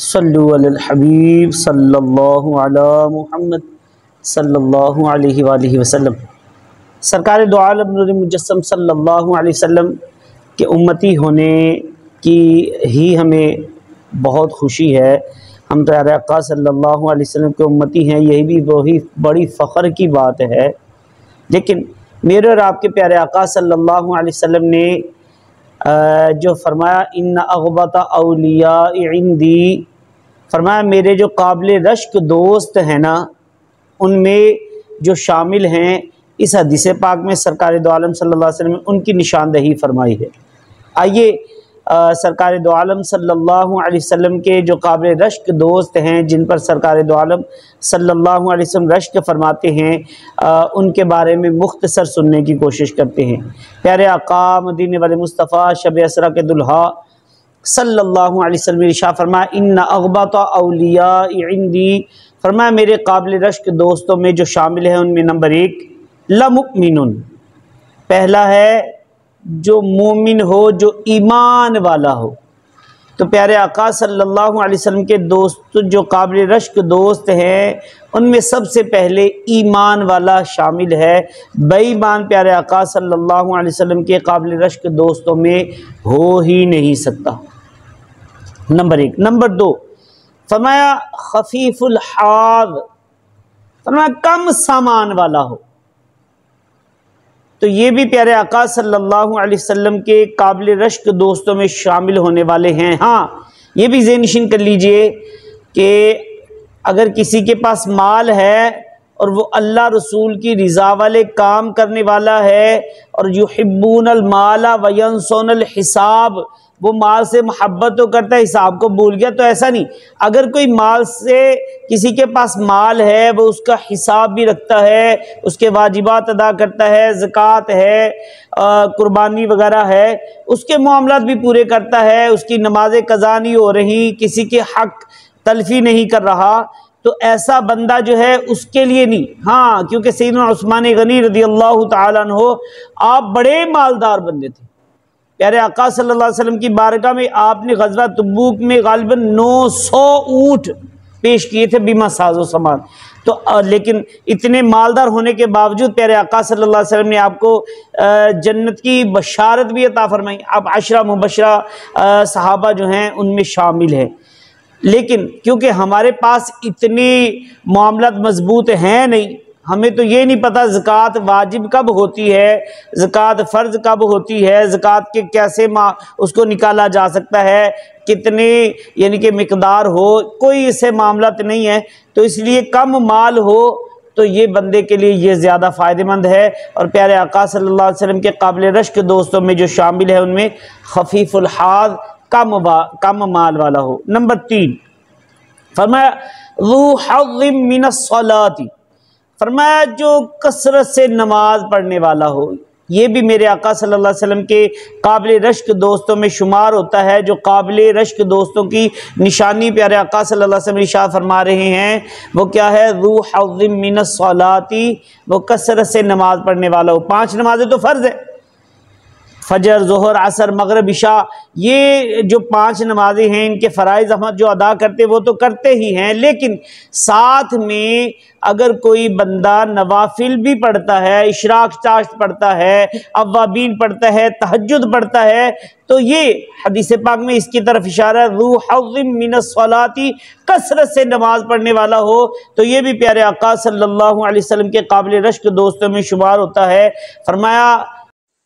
صلو علی الحبیب صلی اللہ علی محمد صلی اللہ علیہ وآلہ وسلم۔ سرکار دو عالم نور مجسم صلی اللہ علیہ وسلم کے امتی ہونے کی ہی ہمیں بہت خوشی ہے۔ ہم پیارے آقا صلی اللہ علیہ وسلم کے امتی ہیں، یہی بھی وہی بڑی فخر کی بات ہے۔ لیکن میرے اور آپ کے پیارے آقا صلی اللہ علیہ وسلم نے جو فرمایا ان اغبط اولیاء عندی، فرمایا میرے جو قابل رشک دوست ہیں نا، ان میں جو شامل ہیں، اس حدیث پاک میں سرکار دو عالم صلی اللہ علیہ وسلم نے ان کی نشاندہی فرمائی ہے۔ آئیے سرکار دو عالم صلی اللہ علیہ وسلم کے جو قابل رشک دوست ہیں، جن پر سرکار دو عالم صلی اللہ علیہ وسلم رشک فرماتے ہیں، ان کے بارے میں مختصر سننے کی کوشش کرتے ہیں۔ پیارے آقا مدینے والے مصطفیٰ شب اسرا کے دلہا صلی اللہ علیہ وسلم نے ارشاد فرمایا ان اغبط اولیاء عندی، فرمایا میرے قابل رشک دوستوں میں جو شامل ہیں ان میں نمبر 1 لمؤمن، پہلا ہے جو مومن ہو، جو ایمان والا ہو۔ تو پیارے آقا صلی اللہ علیہ وسلم کے دوست جو قابل رشک دوست ہیں، ان میں سب سے پہلے ایمان والا شامل ہے۔ بے ایمان پیارے آقا صلی اللہ علیہ وسلم کے قابل رشک دوستوں میں ہو ہی نہیں سکتا، نمبر 1۔ نمبر 2 فرمایا خفیف الحاظ، فرمایا کم سامان والا ہو۔ تو یہ بھی پیارے آقا صلی اللہ علیہ وسلم کے قابل رشک دوستوں میں شامل ہونے والے ہیں۔ ہاں، یہ بھی ذہن نشین کر لیجئے کہ اگر کسی کے پاس مال ہے اور وہ اللہ رسول کی رضا والے کام کرنے والا ہے، اور یحبون المال وینسون الحساب، وہ مال سے محبت تو کرتا ہے، حساب کو بھول گیا، تو ایسا نہیں۔ اگر کوئی مال سے کسی کے پاس مال ہے، وہ اس کا حساب بھی رکھتا ہے، اس کے واجبات ادا کرتا ہے، زکوٰۃ ہے، قربانی وغیرہ ہے، اس کے معاملات بھی پورے کرتا ہے، اس کی نمازیں قضا نہیں ہو رہی، کسی کے حق تلفی نہیں کر رہا، تو ایسا بندہ جو ہے اس کے لیے نہیں۔ ہاں، کیونکہ سیدنا عثمان غنی رضی اللہ تعالیٰ عنہ آپ بڑے مالدار بندے تھے۔ پیارے آقا صلی اللہ علیہ وسلم کی بارگاہ میں آپ نے غزوہ تبوک میں غالباً 900 اونٹ پیش کیے تھے بیمہ ساز و سامان۔ تو لیکن اتنے مالدار ہونے کے باوجود پیارے آقا صلی اللہ علیہ وسلم نے آپ کو جنت کی بشارت بھی عطا فرمائی۔ اب 10 مبشرہ صحابہ جو ہیں ان میں شامل ہیں۔ لیکن کیونکہ ہمارے پاس اتنے معاملات مضبوط ہیں نہیں، ہمیں تو یہ نہیں پتہ زکوٰۃ واجب کب ہوتی ہے، زکوٰۃ فرض کب ہوتی ہے، زکوٰۃ کے کیسے اس کو نکالا جا سکتا ہے، کتنے یعنی کہ مقدار ہو، کوئی اسے معاملات نہیں ہے۔ تو اس لیے کم مال ہو تو یہ بندے کے لیے یہ زیادہ فائدہ مند ہے۔ اور پیارے آقا صلی اللہ علیہ وسلم کے قابل رشک دوستوں میں جو شامل ہے ان میں خفیف الحاظ، کم مال والا ہو۔ نمبر 3 فرمایا ذو حظ من الصلاۃ، فرمایا جو کثرت سے نماز پڑھنے والا ہو۔ یہ بھی میرے آقا صلی اللہ علیہ وسلم کے قابل رشک دوستوں میں شمار ہوتا ہے۔ جو قابل رشک دوستوں کی نشانی پیارے آقا صلی اللہ علیہ وسلم ارشاد فرما رہے ہیں وہ کیا ہے؟ ذو حظ من الصلاۃ، وہ کثرت سے نماز پڑھنے والا ہو۔ 5 نمازیں تو فرض ہے، فجر، ظہر، عصر، مغرب، عشاء، یہ جو 5 نمازیں ہیں ان کے فرائض ہم جو ادا کرتے وہ تو کرتے ہی ہیں، لیکن ساتھ میں اگر کوئی بندہ نوافل بھی پڑھتا ہے، اشراق چاشت پڑھتا ہے، اوابین پڑھتا ہے، تہجد پڑھتا ہے، تو یہ حدیث پاک میں اس کی طرف اشارہ ذو حظ من الصلاۃ، کثرت سے نماز پڑھنے والا ہو۔ تو یہ بھی پیارے آقا صلی اللہ علیہ وسلم کے قابل رشک دوستوں میں شمار ہوتا ہے۔ فرمایا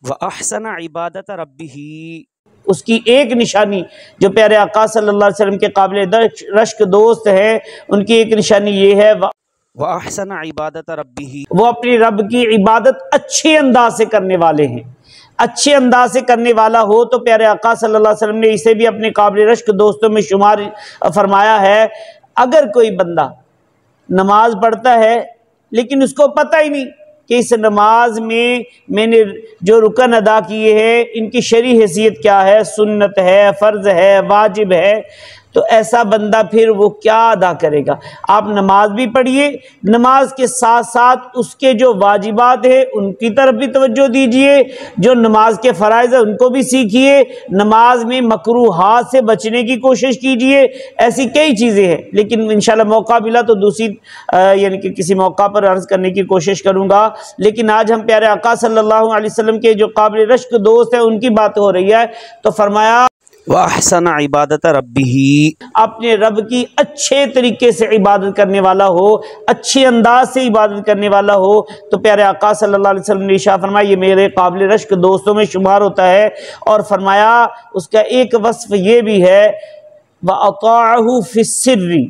وَأَحْسَنَ عِبَادَةَ رَبِّهِ، اس کی ایک نشانی جو پیارے آقا صلی اللہ علیہ وسلم کے قابل رشک دوست ہیں ان کی ایک نشانی یہ ہے وَأَحْسَنَ عِبَادَةَ رَبِّهِ، وہ اپنی رب کی عبادت اچھے انداز سے کرنے والے ہیں۔ اچھے انداز سے کرنے والا ہو تو پیارے آقا صلی اللہ علیہ وسلم نے اسے بھی اپنے قابل رشک دوستوں میں شمار فرمایا ہے۔ اگر کوئی بندہ نماز پڑھتا ہے لیکن اس کو پتہ ہی نہیں کہ اس نماز میں نے جو رکن ادا کیے ہیں ان کی شرعی حیثیت کیا ہے، سنت ہے، فرض ہے، واجب ہے، تو ایسا بندہ پھر وہ کیا ادا کرے گا؟ آپ نماز بھی پڑھیے، نماز کے ساتھ ساتھ اس کے جو واجبات ہیں ان کی طرف بھی توجہ دیجئے، جو نماز کے فرائض ہیں ان کو بھی سیکھیے، نماز میں مکروہات سے بچنے کی کوشش کیجئے۔ ایسی کئی چیزیں ہیں، لیکن انشاءاللہ موقع ملا تو دوسری یعنی کہ کسی موقع پر عرض کرنے کی کوشش کروں گا۔ لیکن آج ہم پیارے آقا صلی اللہ علیہ وسلم کے جو قابل رشک دوست ہیں ان کی بات ہو رہی ہے، تو فرمایا وَأَحْسَنَ عِبَادَةَ رَبِّهِ، اپنے رب کی اچھے طریقے سے عبادت کرنے والا ہو، اچھے انداز سے عبادت کرنے والا ہو، تو پیارے آقا صلی اللہ علیہ وسلم نے ارشاد فرمایا یہ میرے قابل رشک دوستوں میں شمار ہوتا ہے۔ اور فرمایا اس کا ایک وصف یہ بھی ہے وَأَطَاعَهُ فِي السِّرِّ،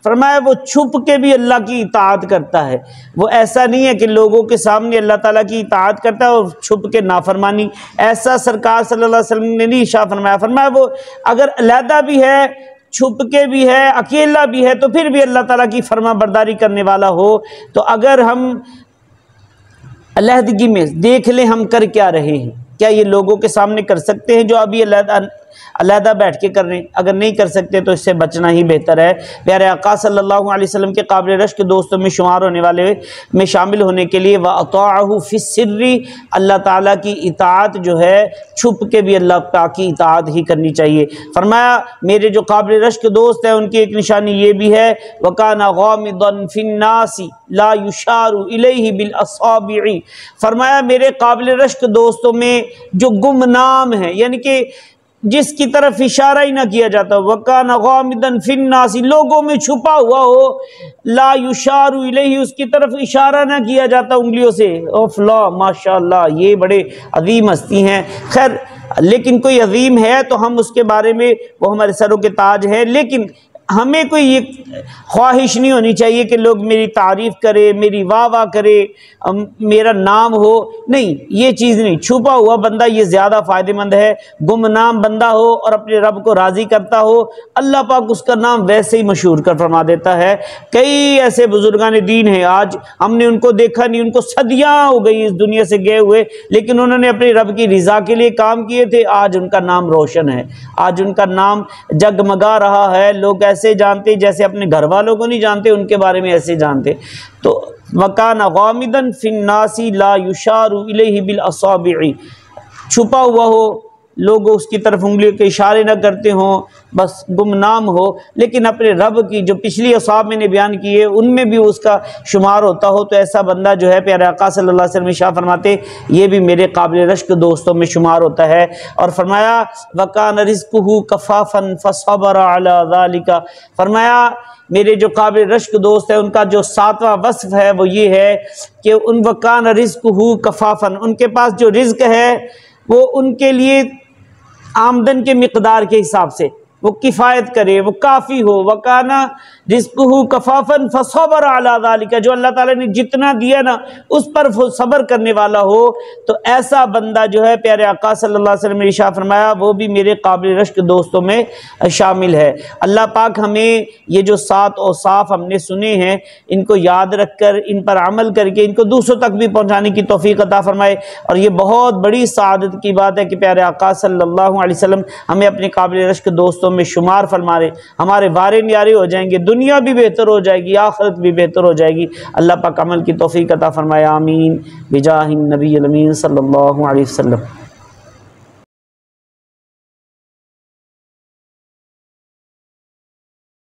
فرمایا وہ چھپ کے بھی اللہ کی اطاعت کرتا ہے۔ وہ ایسا نہیں ہے کہ لوگوں کے سامنے اللہ تعالیٰ کی اطاعت کرتا ہے اور چھپ کے نافرمانی، ایسا سرکار صلی اللہ علیہ وسلم نے نہیں ارشاد فرمایا۔ فرمایا وہ اگر علیحدہ بھی ہے، چھپ کے بھی ہے، اکیلا بھی ہے، تو پھر بھی اللہ تعالیٰ کی فرما برداری کرنے والا ہو۔ تو اگر ہم علیحدگی میں دیکھ لیں ہم کر کیا رہے ہیں، کیا یہ لوگوں کے سامنے کر سکتے ہیں جو ابھی علیحدہ بیٹھ کے کر رہے ہیں؟ اگر نہیں کر سکتے تو اس سے بچنا ہی بہتر ہے۔ پیارے آقا صلی اللہ علیہ وسلم کے قابل رشک دوستوں میں شمار ہونے والے میں شامل ہونے کے لیے وَأَطَاعَهُ فِي السِّرِّ، اللہ تعالیٰ کی اطاعت جو ہے چھپ کے بھی اللہ پاک کی اطاعت ہی کرنی چاہیے۔ فرمایا میرے جو قابل رشک دوست ہیں ان کی ایک نشانی یہ بھی ہے وَكَانَ غَامِضًا فِي النَّاسِ لَا يُشَارُ إِلَيْهِ بِالْأَصَابِعِ، فرمایا میرے قابل رشک دوستوں میں جو گمنام ہے، یعنی کہ جس کی طرف اشارہ ہی نہ کیا جاتا، وَكَانَ غَامِضًا فِي النَّاسِ، لوگوں میں چھپا ہوا ہو، لا یشار الیہ، اس کی طرف اشارہ نہ کیا جاتا انگلیوں سے، او فلاں ماشاءاللہ یہ بڑے عظیم ہستی ہیں۔ خیر لیکن کوئی عظیم ہے تو ہم اس کے بارے میں، وہ ہمارے سروں کے تاج ہے، لیکن ہمیں کوئی یہ خواہش نہیں ہونی چاہیے کہ لوگ میری تعریف کرے، میری واہ واہ کرے، میرا نام ہو، نہیں یہ چیز نہیں۔ چھپا ہوا بندہ یہ زیادہ فائدہ مند ہے، گمنام بندہ ہو اور اپنے رب کو راضی کرتا ہو، اللہ پاک اس کا نام ویسے ہی مشہور کر فرما دیتا ہے۔ کئی ایسے بزرگان دین ہیں آج ہم نے ان کو دیکھا نہیں، ان کو صدیاں ہو گئی اس دنیا سے گئے ہوئے، لیکن انہوں نے اپنے رب کی رضا کے لیے کام کیے تھے، آج ان کا نام روشن ہے، آج ان کا نام جگمگا رہا ہے، لوگ ایسے جانتے جیسے اپنے گھر والوں کو نہیں جانتے، ان کے بارے میں ایسے جانتے۔ تو وَكَانَ غَامِضًا فِي النَّاسِ لَا يُشَارُ إِلَيْهِ بِالْأَصَابِعِ، چھپا ہوا ہو، لوگ اس کی طرف انگلیوں کے اشارے نہ کرتے ہوں، بس گمنام ہو، لیکن اپنے رب کی جو پچھلی اصحاب میں نے بیان کیے ان میں بھی اس کا شمار ہوتا ہو، تو ایسا بندہ جو ہے پیارے آقا صلی اللہ علیہ وسلم ارشاد فرماتے یہ بھی میرے قابل رشک دوستوں میں شمار ہوتا ہے۔ اور فرمایا وَكَانَ رِزْقُهُ كَفَافًا فَصَبَرَ عَلَى ذَلِكَ، فرمایا میرے جو قابل رشک دوست ہیں ان کا جو ساتواں وصف ہے وہ یہ ہے کہ ان وَكَانَ رِزْقُهُ كَفَافًا، ان کے پاس جو رزق ہے وہ ان کے لیے آمدن کے مقدار کے حساب سے وہ کفایت کرے، وہ کافی ہو۔ وَكَانَ رِزْقُهُ كَفَافًا فَصَبَرَ عَلَى ذَلِكَ، جو اللہ تعالیٰ نے جتنا دیا نا اس پر صبر کرنے والا ہو، تو ایسا بندہ جو ہے پیارے آقا صلی اللہ علیہ وسلم نے ارشاد فرمایا وہ بھی میرے قابل رشک دوستوں میں شامل ہے۔ اللہ پاک ہمیں یہ جو 7 اوصاف ہم نے سنے ہیں ان کو یاد رکھ کر ان پر عمل کر کے ان کو دوسروں تک بھی پہنچانے کی توفیق عطا فرمائے۔ اور یہ بہت بڑی سعادت کی بات ہے کہ پیارے آقا صلی اللہ علیہ وسلم ہمیں اپنے قابل رشک دوستوں میں شمار فرمائے، ہمارے وارے نیارے ہو جائیں گے، دنیا بھی بہتر ہو جائے گی، آخرت بھی بہتر ہو جائے گی۔ اللہ پاک عمل کی توفیق عطا فرمائے، آمین بجاہ النبی الامین صلی اللہ علیہ وسلم۔